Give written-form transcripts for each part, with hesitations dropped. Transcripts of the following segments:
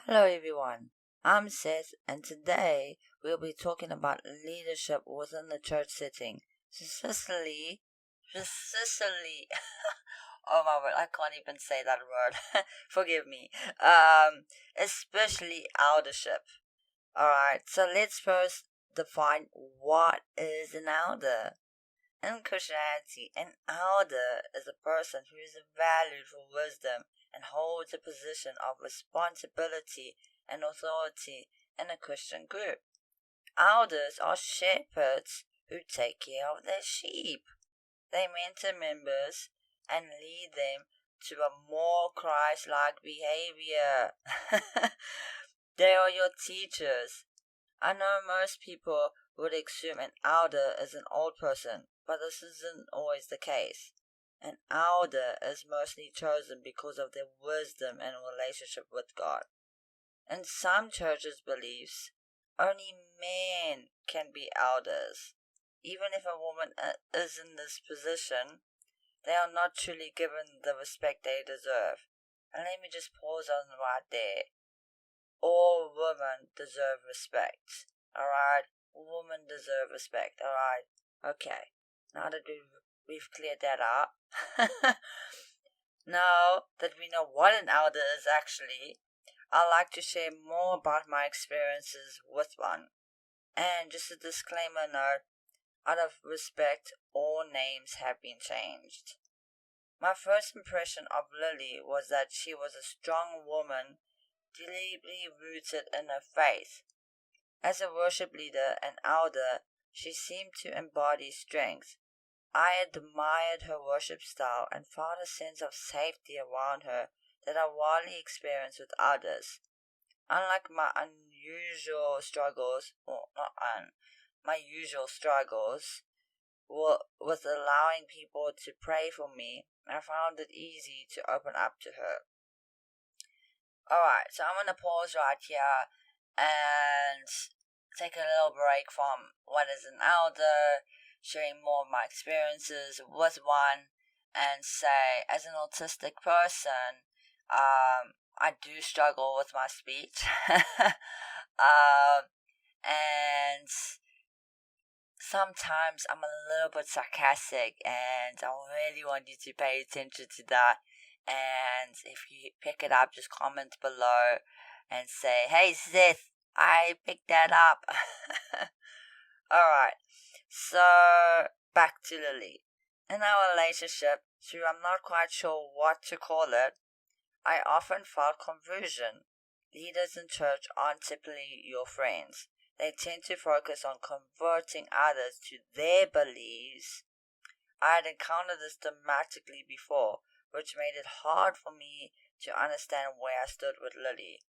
Hello everyone, I'm Seth and today we'll be talking about leadership within the church setting. Specifically, oh my word, I can't even say that word. Forgive me. Especially eldership. Alright, so let's first define what is an elder. In Christianity, an elder is a person who is valued for wisdom and holds a position of responsibility and authority in a Christian group. Elders are shepherds who take care of their sheep. They mentor members and lead them to a more Christ-like behavior. They are your teachers. I know most people would assume an elder is an old person, but this isn't always the case. An elder is mostly chosen because of their wisdom and relationship with God. In some churches' beliefs, only men can be elders. Even if a woman is in this position, they are not truly given the respect they deserve. And let me just pause on right there. All women deserve respect. Alright? Women deserve respect. Alright? Okay. Now that we've cleared that up. Now that we know what an elder is actually, I'd like to share more about my experiences with one. And just a disclaimer note, out of respect, all names have been changed. My first impression of Lily was that she was a strong woman, deeply rooted in her faith. As a worship leader and elder, she seemed to embody strength. I admired her worship style and felt a sense of safety around her that I rarely experienced with others. Unlike my unusual struggles, my usual struggles with allowing people to pray for me, I found it easy to open up to her. Alright, so I'm gonna pause right here and take a little break from what is an elder, sharing more of my experiences with one, and say, as an autistic person, I do struggle with my speech. And sometimes I'm a little bit sarcastic, and I really want you to pay attention to that. And if you pick it up, just comment below and say, "Hey Seth, I picked that up." Alright, so back to Lily. In our relationship, through I'm not quite sure what to call it, I often felt confusion. Leaders in church aren't typically your friends. They tend to focus on converting others to their beliefs. I had encountered this dramatically before, which made it hard for me to understand where I stood with Lily.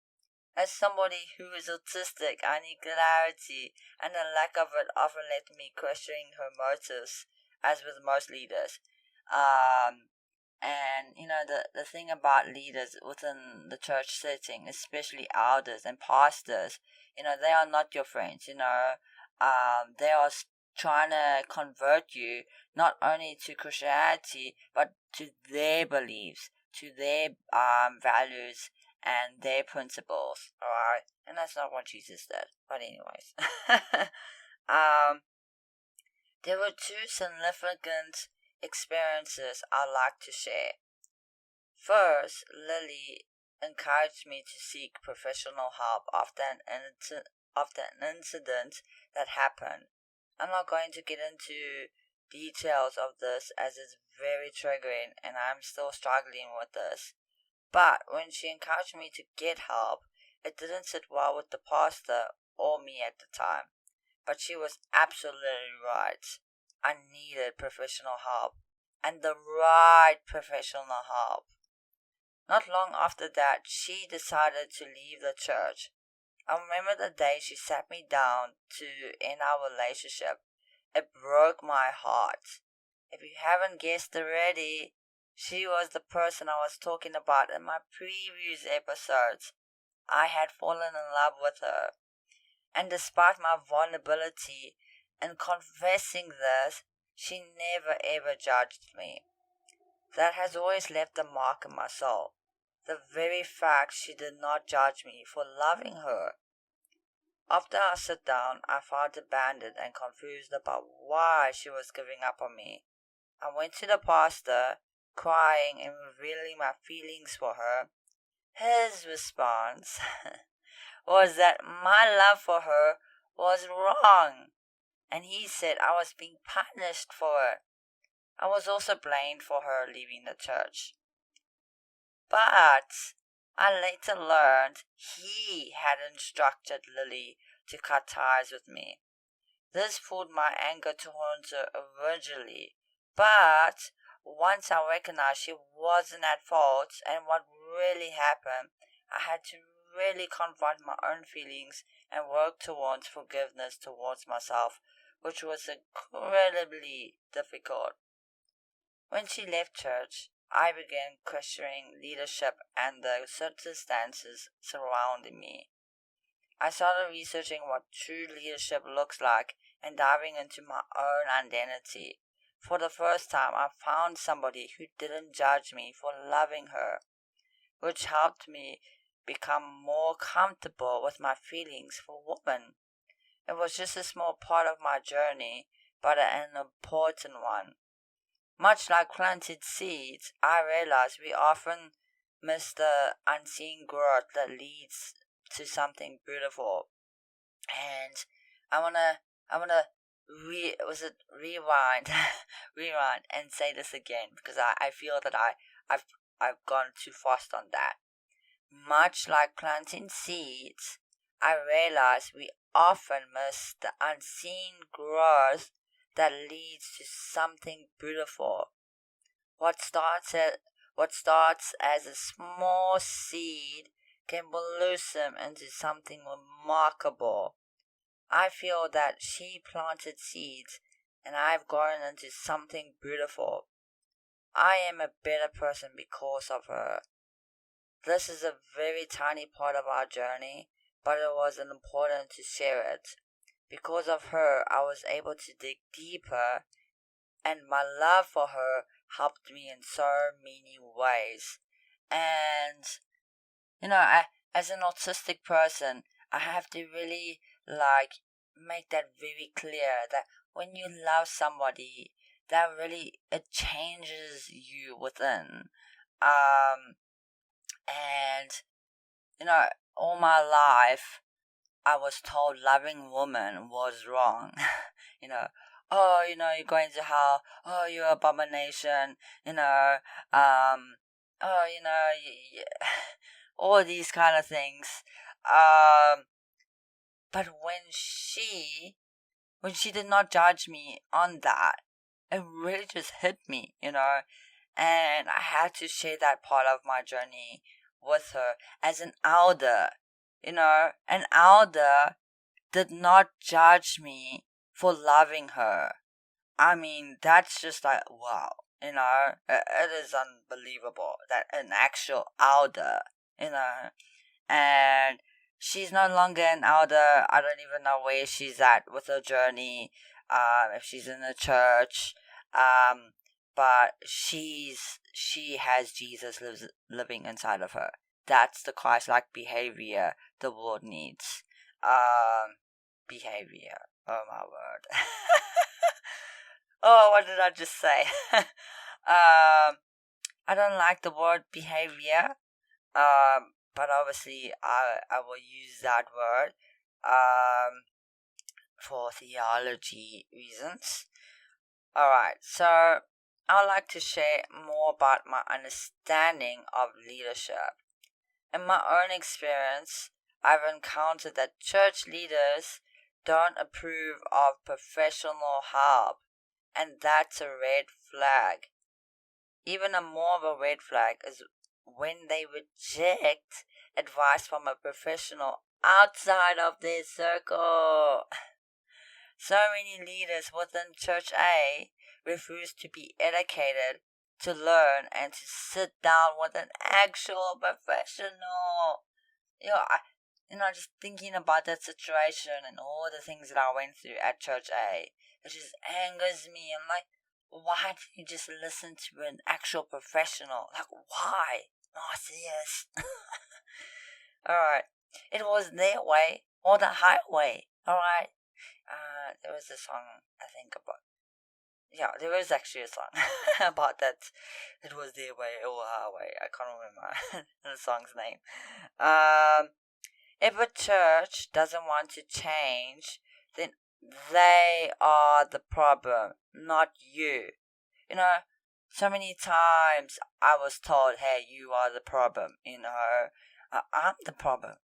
As somebody who is autistic, I need clarity, and the lack of it often led me questioning her motives, as with most leaders. And the thing about leaders within the church setting, especially elders and pastors, they are not your friends. They are trying to convert you not only to Christianity but to their beliefs, to their values and their principles. All right, and that's not what Jesus did. But anyways, there were two significant experiences I'd like to share. First, Lily encouraged me to seek professional help after an incident that happened. I'm not going to get into details of this as it's very triggering and I'm still struggling with this. But when she encouraged me to get help, it didn't sit well with the pastor or me at the time. But she was absolutely right. I needed professional help, and the right professional help. Not long after that, she decided to leave the church. I remember the day she sat me down to end our relationship. It broke my heart. If you haven't guessed already, she was the person I was talking about in my previous episodes. I had fallen in love with her. And despite my vulnerability in confessing this, she never ever judged me. That has always left a mark in my soul. the very fact she did not judge me for loving her. After I sat down, I felt abandoned and confused about why she was giving up on me. I went to the pastor, crying and revealing my feelings for her. His response was that my love for her was wrong, and he said I was being punished for it. I was also blamed for her leaving the church. But I later learned he had instructed Lily to cut ties with me. This pulled my anger towards her originally, but once I recognized she wasn't at fault and what really happened, I had to really confront my own feelings and work towards forgiveness towards myself, which was incredibly difficult. When she left church, I began questioning leadership and the circumstances surrounding me. I started researching what true leadership looks like and diving into my own identity. For the first time, I found somebody who didn't judge me for loving her, which helped me become more comfortable with my feelings for women. It was just a small part of my journey, but an important one. Much like planted seeds, I realize we often miss the unseen growth that leads to something beautiful. And I wanna rewind rewind and say this again because I feel that I've gone too fast on that. Much like planting seeds, I realize we often miss the unseen growth that leads to something beautiful. What starts as a small seed can blossom into something remarkable. I feel that she planted seeds and I've grown into something beautiful. I am a better person because of her. This is a very tiny part of our journey, but it was important to share it. Because of her, I was able to dig deeper, and my love for her helped me in so many ways. And, as an autistic person, I have to really, make that very clear that when you love somebody, that really, it changes you within. And, all my life, I was told loving women was wrong. you know, you're going to hell. Oh, you're an abomination. All these kind of things. But when she did not judge me on that, it really just hit me, and I had to share that part of my journey with her as an elder. An elder did not judge me for loving her. I mean, that's just like, wow, it is unbelievable that an actual elder, and she's no longer an elder. I don't even know where she's at with her journey, if she's in the church, but she has Jesus living inside of her. That's the Christ-like behavior the world needs. Behavior. Oh my word. Oh, what did I just say? I don't like the word behavior. But obviously I will use that word for theology reasons. Alright, so I would like to share more about my understanding of leadership. In my own experience, I've encountered that church leaders don't approve of professional help, and that's a red flag. Even a more of a red flag is when they reject advice from a professional outside of their circle. So many leaders within Church A refuse to be educated, to learn, and to sit down with an actual professional. Just thinking about that situation and all the things that I went through at Church A, it just angers me. I'm like, why don't you just listen to an actual professional? Like, why? Narcissus. Alright. It was their way or the highway. Alright. There was a song I think about. Yeah, there was actually a song about that. It was their way or highway. I can't remember the song's name. If a church doesn't want to change, then they are the problem, not you. You know, so many times I was told, hey, you are the problem, I'm the problem.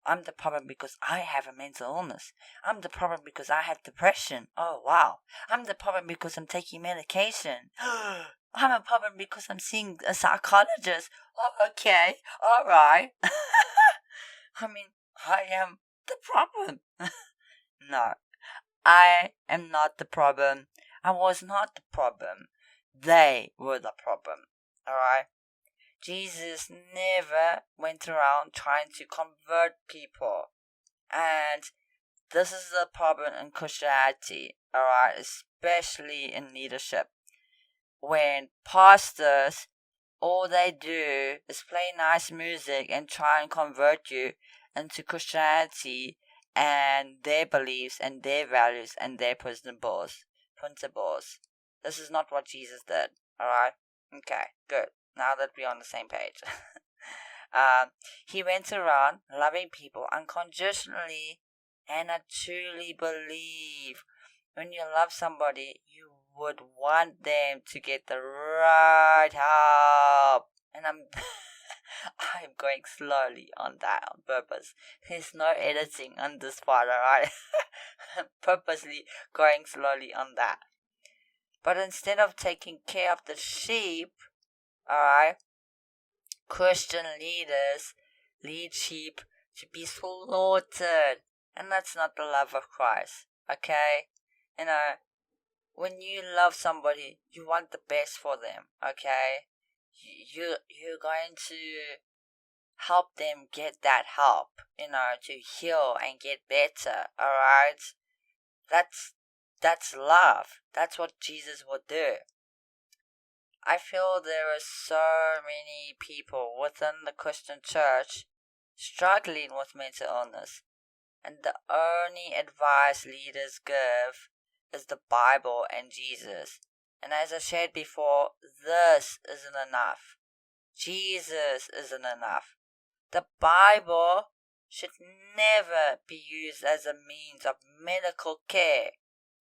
I'm the problem because I have a mental illness. I'm the problem because I have depression. Oh, wow. I'm the problem because I'm taking medication. I'm a problem because I'm seeing a psychologist. Oh, okay. All right. I mean, I am the problem. No, I am not the problem. I was not the problem. They were the problem. Alright? Jesus never went around trying to convert people. And this is the problem in Christianity. Alright? Especially in leadership. When pastors, all they do is play nice music and try and convert you into Christianity and their beliefs and their values and their principles. This is not what Jesus did. Alright? Okay, good. Now that we're on the same page. He went around loving people unconditionally, and I truly believe when you love somebody, you would want them to get the right help. And I'm going slowly on that on purpose. There's no editing on this part, alright? Purposely going slowly on that. But instead of taking care of the sheep, alright, Christian leaders lead sheep to be slaughtered. And that's not the love of Christ, okay? When you love somebody, you want the best for them, okay? You're going to help them get that help, to heal and get better, alright? That's love. That's what Jesus would do. I feel there are so many people within the Christian church struggling with mental illness, and the only advice leaders give is the Bible and Jesus. And as I shared before, this isn't enough. Jesus isn't enough. The Bible should never be used as a means of medical care.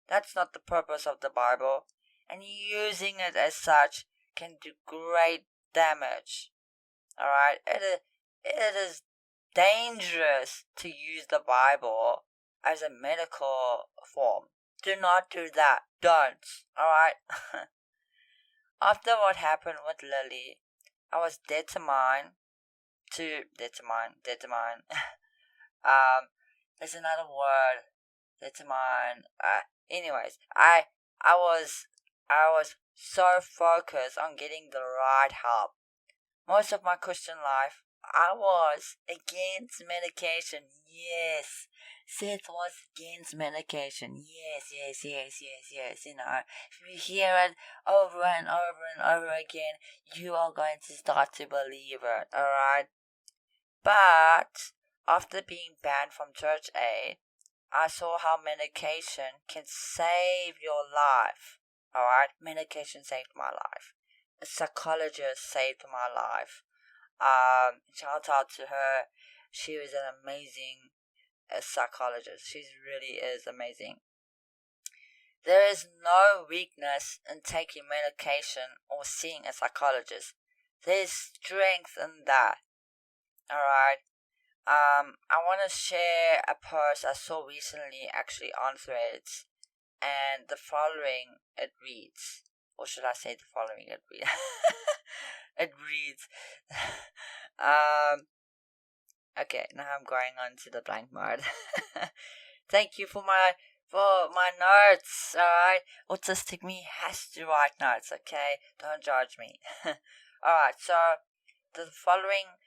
That's not the purpose of the Bible, and using it as such can do great damage. Alright? It is dangerous to use the Bible as a medical form. Do not do that. Don't. Alright? After what happened with Lily, I was determined. There's another word. Determined. Anyways, I was so focused on getting the right help. Most of my Christian life, I was against medication. Yes, Seth was against medication. Yes. If you hear it over and over and over again, you are going to start to believe it, alright? But after being banned from Church A, I saw how medication can save your life. Alright? Medication saved my life. A psychologist saved my life. Shout out to her. She was an amazing psychologist. She really is amazing. There is no weakness in taking medication or seeing a psychologist. There is strength in that. Alright? I want to share a post I saw recently actually on Threads, and the following it reads, or should I say the following it reads? It reads, okay, now I'm going on to the blank mode. Thank you for my notes, alright? Autistic me has to write notes, okay? Don't judge me. Alright, so the following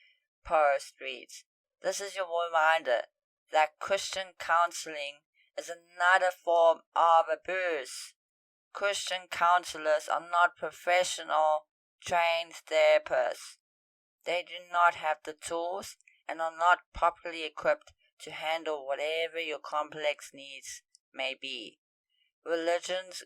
post reads, this is your reminder that Christian counseling is another form of abuse. Christian counselors are not professional, trained therapists. They do not have the tools and are not properly equipped to handle whatever your complex needs may be. Religious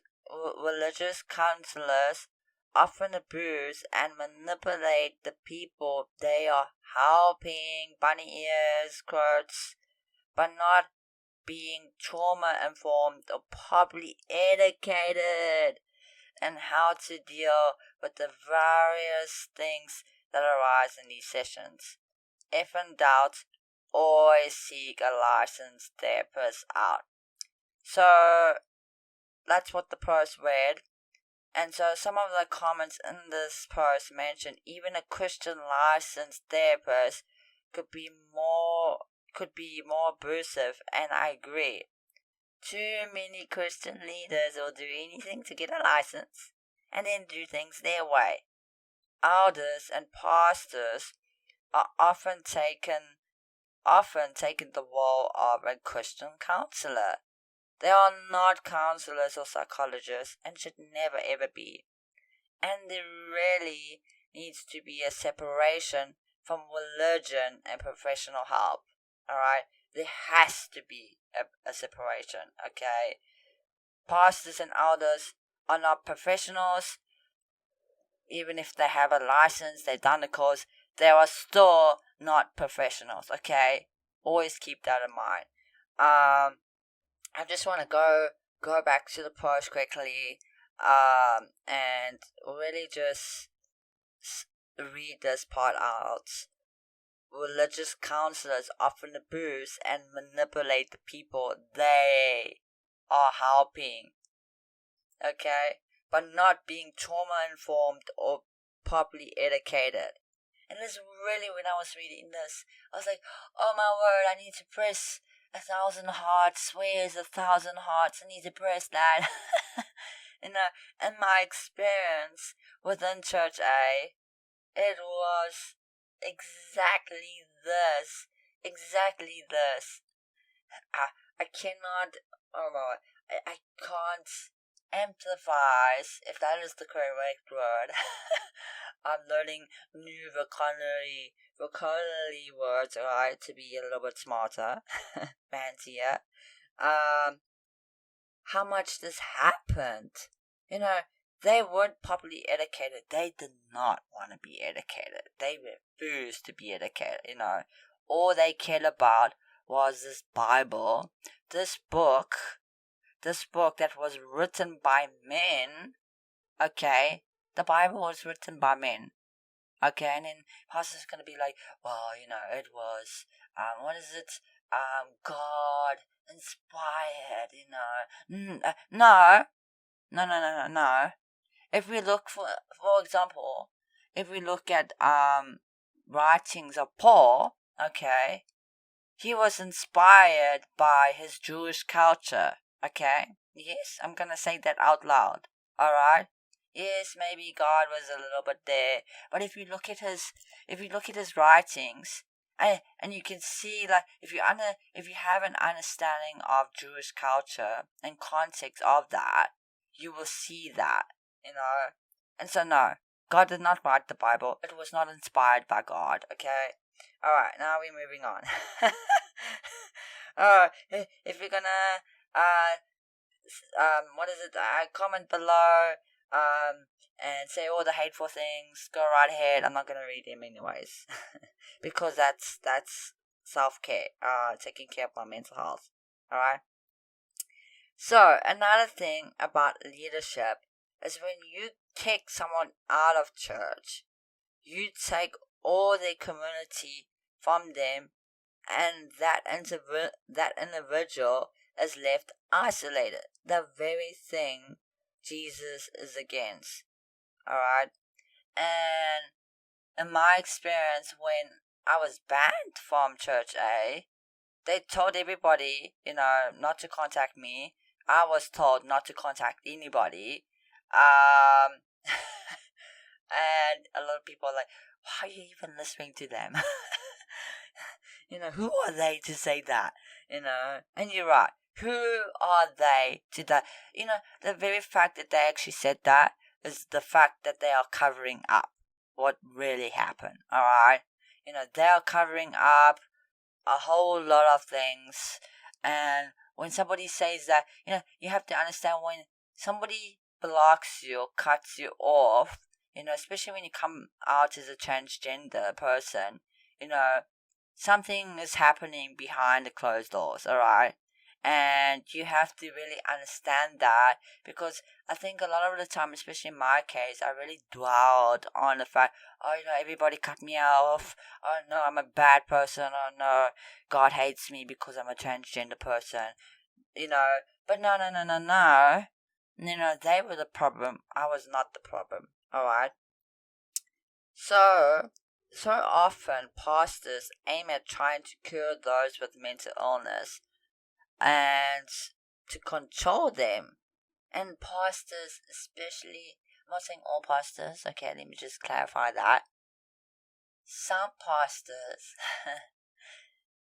counselors often abuse and manipulate the people they are helping, bunny ears, quotes, by not being trauma informed or properly educated and how to deal with the various things that arise in these sessions. If in doubt, always seek a licensed therapist out. So that's what the post read. And so some of the comments in this post mentioned even a Christian licensed therapist could be more abusive, and I agree. Too many Christian leaders will do anything to get a license and then do things their way. Elders and pastors are often taken the role of a Christian counselor. They are not counselors or psychologists and should never ever be. And there really needs to be a separation from religion and professional help. Alright? There has to be a separation, okay? Pastors and elders are not professionals. Even if they have a license, they've done the course, they are still not professionals, okay? Always keep that in mind. I just want to go back to the post quickly, and really just read this part out. Religious counselors often abuse and manipulate the people they are helping, okay, but not being trauma informed or properly educated. And it's really, when I was reading this, I was like, oh my word, I need to press 1,000 hearts. Where is 1,000 hearts? I need to press that. In my experience within Church A, it was exactly this. I cannot, oh no, I can't amplifies, if that is the correct word. I'm learning new vocabulary words, alright, to be a little bit smarter, fancier. How much this happened. They weren't properly educated. They did not want to be educated. They refused to be educated, All they cared about was this Bible, this book that was written by men, okay? The Bible was written by men, okay? And then pastor's going to be like, well, it was, what is it? God inspired, No. If we look for example, if we look at, writings of Paul, okay? He was inspired by his Jewish culture. Okay? Yes, I'm gonna say that out loud. Alright? Yes, maybe God was a little bit there. But if you look at his writings, and you can see, like, if you have an understanding of Jewish culture and context of that, you will see that, And so no, God did not write the Bible. It was not inspired by God, okay? Alright, now we're moving on. If you're gonna, what is it? Comment below, and say all the hateful things. Go right ahead. I'm not gonna read them anyways, because that's self-care. Taking care of my mental health. Alright. So another thing about leadership is when you kick someone out of church, you take all their community from them, and that individual is left isolated. The very thing Jesus is against. Alright? And in my experience, when I was banned from Church A, they told everybody, not to contact me. I was told not to contact anybody. And a lot of people are like, why are you even listening to them? Who are they to say that? And you're right. Who are they to that? The very fact that they actually said that is the fact that they are covering up. what really happened. Alright? They're covering up a whole lot of things. And when somebody says that, you have to understand when somebody blocks you or cuts you off, especially when you come out as a transgender person, something is happening behind the closed doors, alright? And you have to really understand that, because I think a lot of the time, especially in my case, I really dwelled on the fact, oh, everybody cut me off. Oh, no, I'm a bad person. Oh, no, God hates me because I'm a transgender person. But no, no, no, no, no. They were the problem. I was not the problem. Alright? So often pastors aim at trying to cure those with mental illness and to control them. And pastors, especially, I'm not saying all pastors, okay, let me just clarify that. Some pastors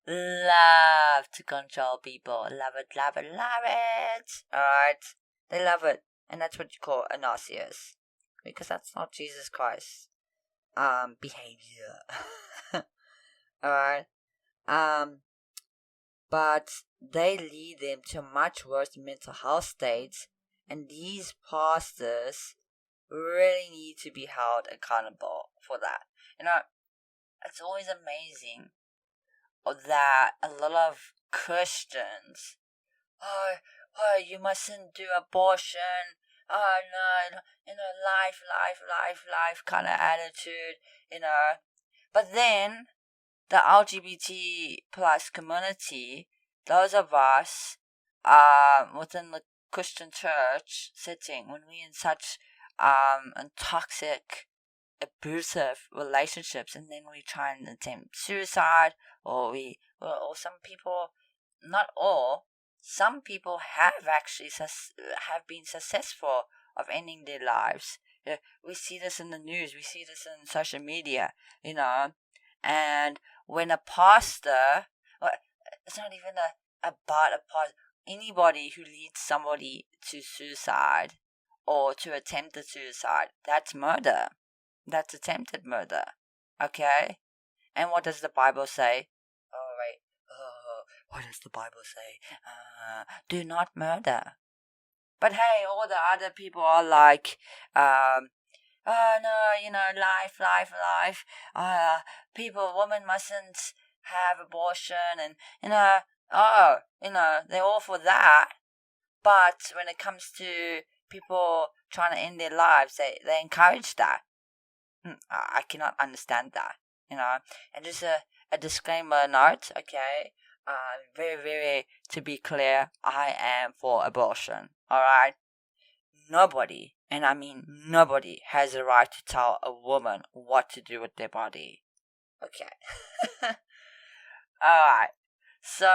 love to control people. Love it, love it, love it. Alright? They love it. And that's what you call a narcissist. Because that's not Jesus Christ. Behavior. Alright? But they lead them to much worse mental health states, and these pastors really need to be held accountable for that. It's always amazing that a lot of Christians, oh, you mustn't do abortion. Oh no, life kind of attitude, But then the LGBT plus community, those of us within the Christian church setting, when we're in such toxic, abusive relationships, and then we try and attempt suicide, or some people, not all, some people have actually have been successful of ending their lives. We see this in the news, we see this in social media, and when a pastor, well, it's not even about a pastor, anybody who leads somebody to suicide or to attempt a suicide, that's murder. That's attempted murder. Okay? And what does the Bible say? Oh, wait. What does the Bible say? Do not murder. But hey, all the other people are like, oh no, life. Women mustn't have abortion, and they're all for that. But when it comes to people trying to end their lives, they encourage that. I cannot understand that, And just a disclaimer note, okay? Very, very, to be clear, I am for abortion, alright? Nobody, and I mean nobody, has a right to tell a woman what to do with their body. Okay. Alright. So,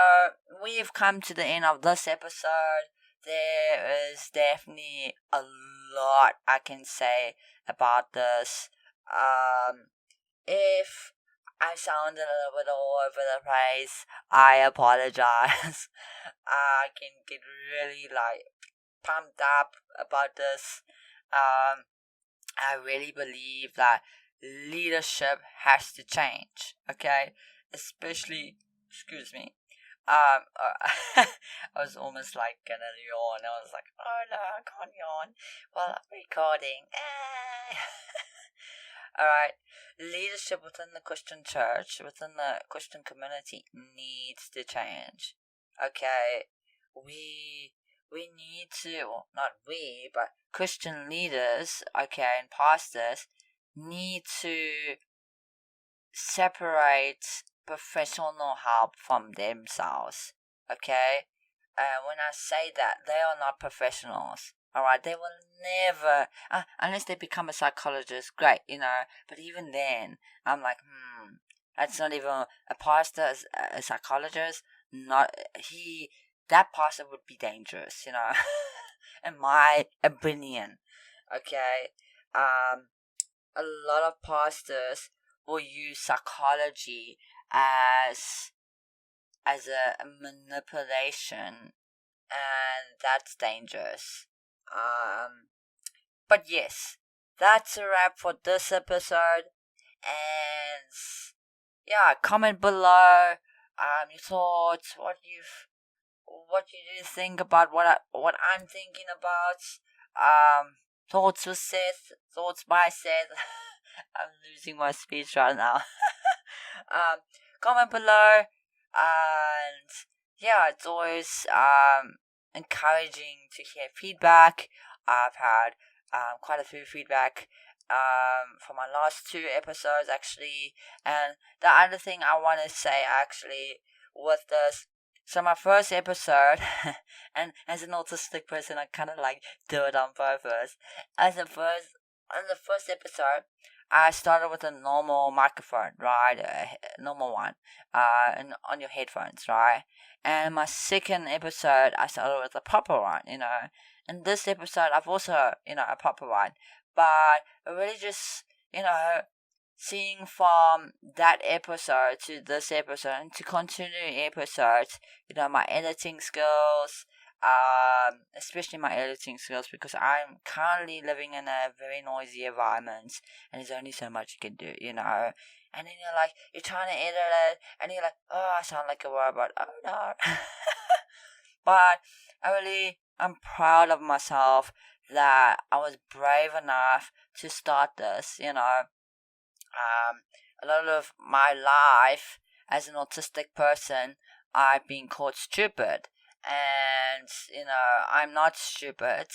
we've come to the end of this episode. There is definitely a lot I can say about this. If I sounded a little bit all over the place, I apologize. I can get really pumped up about this. I really believe that leadership has to change. Okay, especially, excuse me. I was almost gonna yawn. I was like, oh no, I can't yawn while I'm recording. Alright, leadership within the Christian church, within the Christian community needs to change. Okay, we need to, well, not we, but Christian leaders, okay, and pastors need to separate professional help from themselves. Okay? When I say that, they are not professionals. Alright? They will never, unless they become a psychologist, great, But even then, I'm like, that's not even a pastor, a psychologist. That pastor would be dangerous, in my opinion. Okay? A lot of pastors will use psychology as a manipulation, and that's dangerous. But yes, that's a wrap for this episode. And yeah, comment below your thoughts, what you do think about what I'm thinking about. Thoughts with Seth, thoughts by Seth. I'm losing my speech right now. Comment below, and yeah, it's always encouraging to hear feedback. I've had quite a few feedback for my last 2 episodes actually, and the other thing I want to say actually with this. So my first episode, and as an autistic person, I kind of like do it on purpose. On the first episode, I started with a normal microphone, right? A normal one, and on your headphones, right? And my second episode, I started with a proper one, And this episode, I've also, a proper one, but really just, seeing from that episode to this episode and to continue episodes, my editing skills, especially my editing skills, because I'm currently living in a very noisy environment and there's only so much you can do, And then you're trying to edit it and you're like, oh, I sound like a robot, oh no. But I'm proud of myself that I was brave enough to start this, a lot of my life as an autistic person, I've been called stupid. And, I'm not stupid,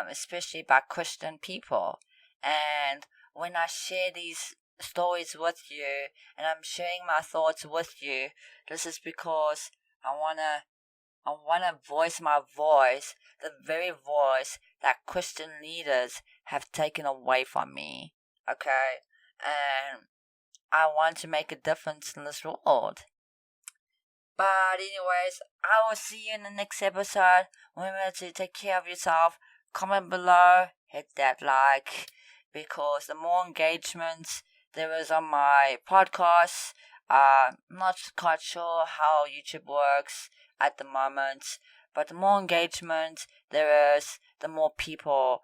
especially by Christian people. And when I share these stories with you and I'm sharing my thoughts with you, this is because I wanna voice my voice, the very voice that Christian leaders have taken away from me. Okay? And I want to make a difference in this world. But anyways, I will see you in the next episode. Remember to take care of yourself. Comment below, hit that like, because the more engagement there is on my podcast, I'm not quite sure how YouTube works at the moment, but the more engagement there is, the more people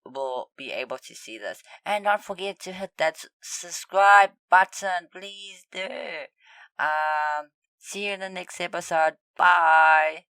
will be able to see this. And don't forget to hit that subscribe button, please do. See you in the next episode. Bye.